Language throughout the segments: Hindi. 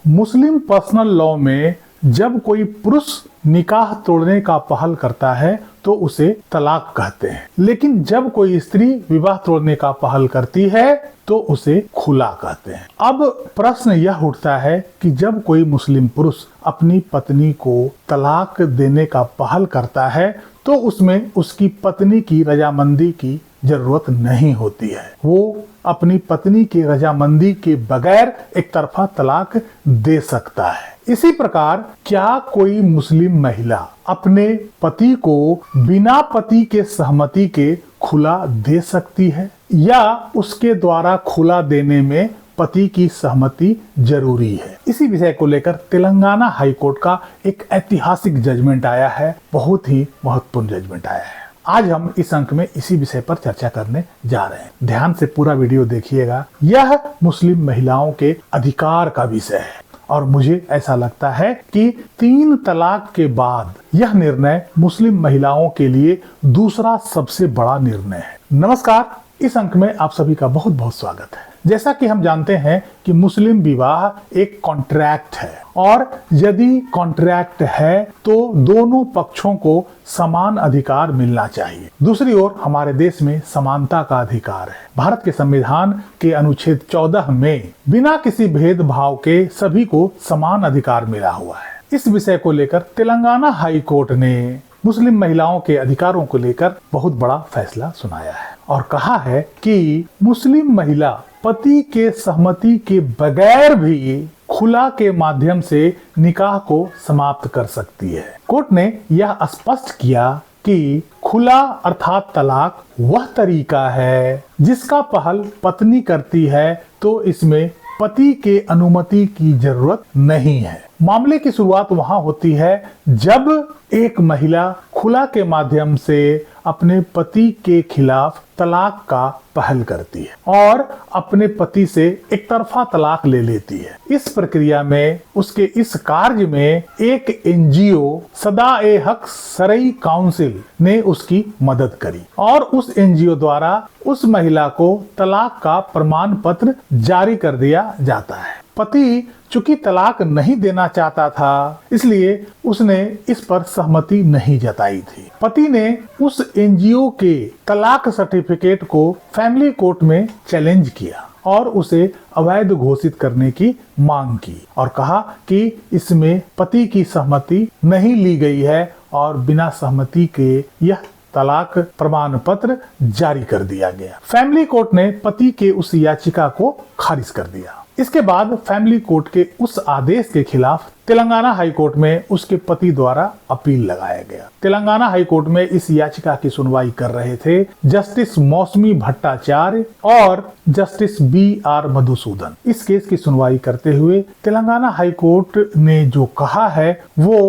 मुस्लिम पर्सनल लॉ में जब कोई पुरुष निकाह तोड़ने का पहल करता है तो उसे तलाक कहते हैं, लेकिन जब कोई स्त्री विवाह तोड़ने का पहल करती है तो उसे खुला कहते हैं। अब प्रश्न यह उठता है कि जब कोई मुस्लिम पुरुष अपनी पत्नी को तलाक देने का पहल करता है तो उसमें उसकी पत्नी की रजामंदी की जरूरत नहीं होती है। वो अपनी पत्नी की रजामंदी के बगैर एक तरफा तलाक दे सकता है। इसी प्रकार क्या कोई मुस्लिम महिला अपने पति को बिना पति के सहमति के खुला दे सकती है, या उसके द्वारा खुला देने में पति की सहमति जरूरी है? इसी विषय को लेकर तेलंगाना हाई कोर्ट का एक ऐतिहासिक जजमेंट आया है, बहुत ही महत्वपूर्ण जजमेंट आया है। आज हम इस अंक में इसी विषय पर चर्चा करने जा रहे हैं। ध्यान से पूरा वीडियो देखिएगा। यह मुस्लिम महिलाओं के अधिकार का विषय है और मुझे ऐसा लगता है कि 3 तलाक के बाद यह निर्णय मुस्लिम महिलाओं के लिए दूसरा सबसे बड़ा निर्णय है। नमस्कार, इस अंक में आप सभी का बहुत बहुत स्वागत है। जैसा कि हम जानते हैं कि मुस्लिम विवाह एक कॉन्ट्रैक्ट है और यदि कॉन्ट्रैक्ट है तो दोनों पक्षों को समान अधिकार मिलना चाहिए। दूसरी ओर हमारे देश में समानता का अधिकार है। भारत के संविधान के अनुच्छेद 14 में बिना किसी भेदभाव के सभी को समान अधिकार मिला हुआ है। इस विषय को लेकर तेलंगाना हाई कोर्ट ने मुस्लिम महिलाओं के अधिकारों को लेकर बहुत बड़ा फैसला सुनाया है और कहा है कि मुस्लिम महिला पति के सहमति के बगैर भी खुला के माध्यम से निकाह को समाप्त कर सकती है। कोर्ट ने यह स्पष्ट किया कि खुला अर्थात तलाक वह तरीका है जिसका पहल पत्नी करती है तो इसमें पति के अनुमति की जरूरत नहीं है। मामले की शुरुआत वहां होती है जब एक महिला खुला के माध्यम से अपने पति के खिलाफ तलाक का पहल करती है और अपने पति से एक तरफा तलाक ले लेती है। इस प्रक्रिया में उसके इस कार्य में एक एनजीओ सदा-ए-हक सरई काउंसिल ने उसकी मदद करी और उस एनजीओ द्वारा उस महिला को तलाक का प्रमाण पत्र जारी कर दिया जाता है। पति चूंकि तलाक नहीं देना चाहता था, इसलिए उसने इस पर सहमति नहीं जताई थी। पति ने उस एनजीओ के तलाक सर्टिफिकेट को फैमिली कोर्ट में चैलेंज किया और उसे अवैध घोषित करने की मांग की और कहा कि इसमें पति की सहमति नहीं ली गई है और बिना सहमति के यह तलाक प्रमाण पत्र जारी कर दिया गया। फैमिली कोर्ट ने पति के उस याचिका को खारिज कर दिया। इसके बाद फैमिली कोर्ट के उस आदेश के खिलाफ तेलंगाना हाई कोर्ट में उसके पति द्वारा अपील लगाया गया। तेलंगाना हाई कोर्ट में इस याचिका की सुनवाई कर रहे थे जस्टिस मौसमी भट्टाचार्य और जस्टिस BR मधुसूदन। इस केस की सुनवाई करते हुए तेलंगाना हाई कोर्ट ने जो कहा है वो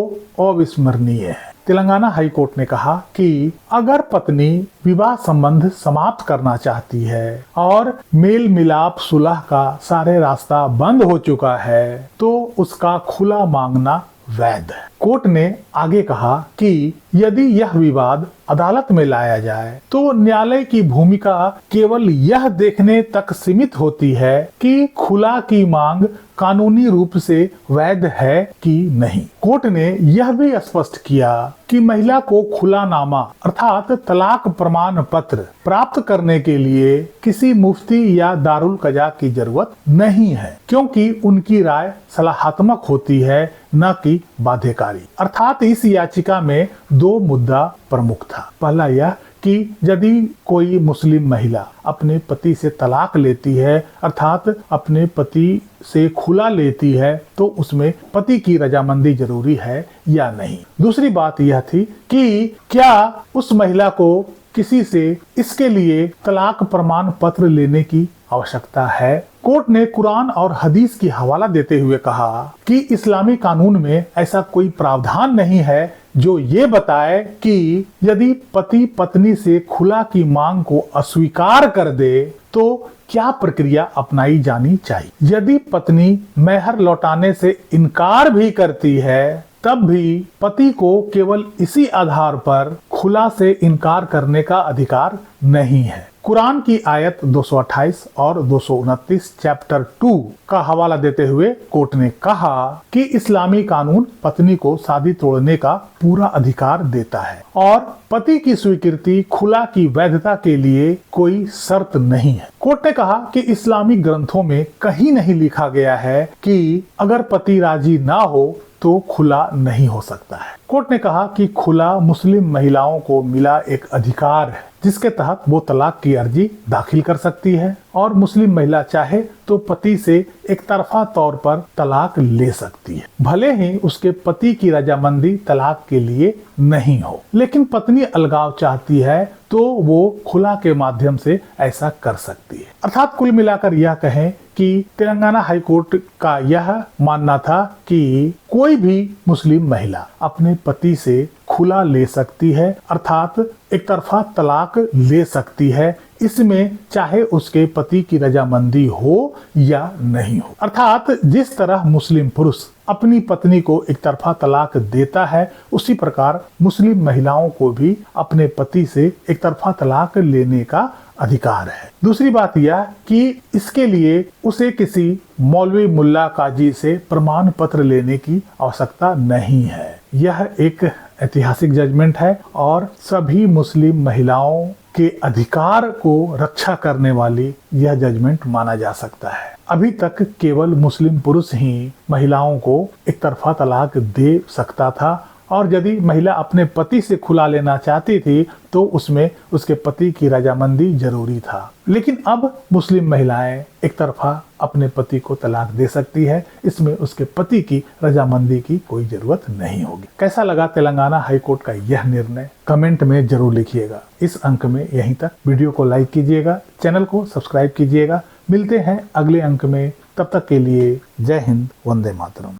अविस्मरणीय है। तेलंगाना हाई कोर्ट ने कहा कि अगर पत्नी विवाह संबंध समाप्त करना चाहती है और मेल मिलाप सुलह का सारे रास्ता बंद हो चुका है तो उसका खुला मांगना वैध है। कोर्ट ने आगे कहा कि यदि यह विवाद अदालत में लाया जाए तो न्यायालय की भूमिका केवल यह देखने तक सीमित होती है कि खुला की मांग कानूनी रूप से वैध है कि नहीं। कोर्ट ने यह भी स्पष्ट किया कि महिला को खुलानामा अर्थात तलाक प्रमाण पत्र प्राप्त करने के लिए किसी मुफ्ती या दारुल कजा की जरूरत नहीं है, क्योंकि उनकी राय सलाहात्मक होती है न कि बाध्यकारी। अर्थात इस याचिका में 2 मुद्दा प्रमुख था। पहला यह कि यदि कोई मुस्लिम महिला अपने पति से तलाक लेती है अर्थात अपने पति से खुला लेती है तो उसमें पति की रजामंदी जरूरी है या नहीं। दूसरी बात यह थी कि क्या उस महिला को किसी से इसके लिए तलाक प्रमाण पत्र लेने की आवश्यकता है। कोर्ट ने कुरान और हदीस की हवाला देते हुए कहा कि इस्लामी कानून में ऐसा कोई प्रावधान नहीं है जो ये बताए कि यदि पति पत्नी से खुला की मांग को अस्वीकार कर दे तो क्या प्रक्रिया अपनाई जानी चाहिए। यदि पत्नी मेहर लौटाने से इनकार भी करती है तब भी पति को केवल इसी आधार पर खुला से इनकार करने का अधिकार नहीं है। कुरान की आयत 228 और 229 चैप्टर 2 का हवाला देते हुए कोर्ट ने कहा कि इस्लामी कानून पत्नी को शादी तोड़ने का पूरा अधिकार देता है और पति की स्वीकृति खुला की वैधता के लिए कोई शर्त नहीं है। कोर्ट ने कहा कि इस्लामी ग्रंथों में कहीं नहीं लिखा गया है कि अगर पति राजी ना हो तो खुला नहीं हो सकता है। कोर्ट ने कहा कि खुला मुस्लिम महिलाओं को मिला एक अधिकार है जिसके तहत वो तलाक की अर्जी दाखिल कर सकती है और मुस्लिम महिला चाहे तो पति से एक तरफा तौर पर तलाक ले सकती है, भले ही उसके पति की रजामंदी तलाक के लिए नहीं हो। लेकिन पत्नी अलगाव चाहती है तो वो खुला के माध्यम से ऐसा कर सकती है। अर्थात कुल मिलाकर यह कहें कि तेलंगाना हाई कोर्ट का यह मानना था कि कोई भी मुस्लिम महिला अपने पति से खुला ले सकती है, अर्थात एक तरफा तलाक ले सकती है, इसमें चाहे उसके पति की रजामंदी हो या नहीं हो। अर्थात जिस तरह मुस्लिम पुरुष अपनी पत्नी को एक तरफा तलाक देता है, उसी प्रकार मुस्लिम महिलाओं को भी अपने पति से एक तरफा तलाक लेने का अधिकार है। दूसरी बात यह कि इसके लिए उसे किसी मौलवी मुल्ला काजी से प्रमाण पत्र लेने की आवश्यकता नहीं है। यह एक ऐतिहासिक जजमेंट है और सभी मुस्लिम महिलाओं के अधिकार को रक्षा करने वाली यह जजमेंट माना जा सकता है। अभी तक केवल मुस्लिम पुरुष ही महिलाओं को एक तरफा तलाक दे सकता था और यदि महिला अपने पति से खुला लेना चाहती थी तो उसमें उसके पति की रजामंदी जरूरी था। लेकिन अब मुस्लिम महिलाएं एक तरफा अपने पति को तलाक दे सकती है, इसमें उसके पति की रजामंदी की कोई जरूरत नहीं होगी। कैसा लगा तेलंगाना हाई कोर्ट का यह निर्णय, कमेंट में जरूर लिखिएगा। इस अंक में यहीं तक। वीडियो को लाइक कीजिएगा, चैनल को सब्सक्राइब कीजिएगा। मिलते हैं अगले अंक में, तब तक के लिए जय हिंद, वंदे मातरम।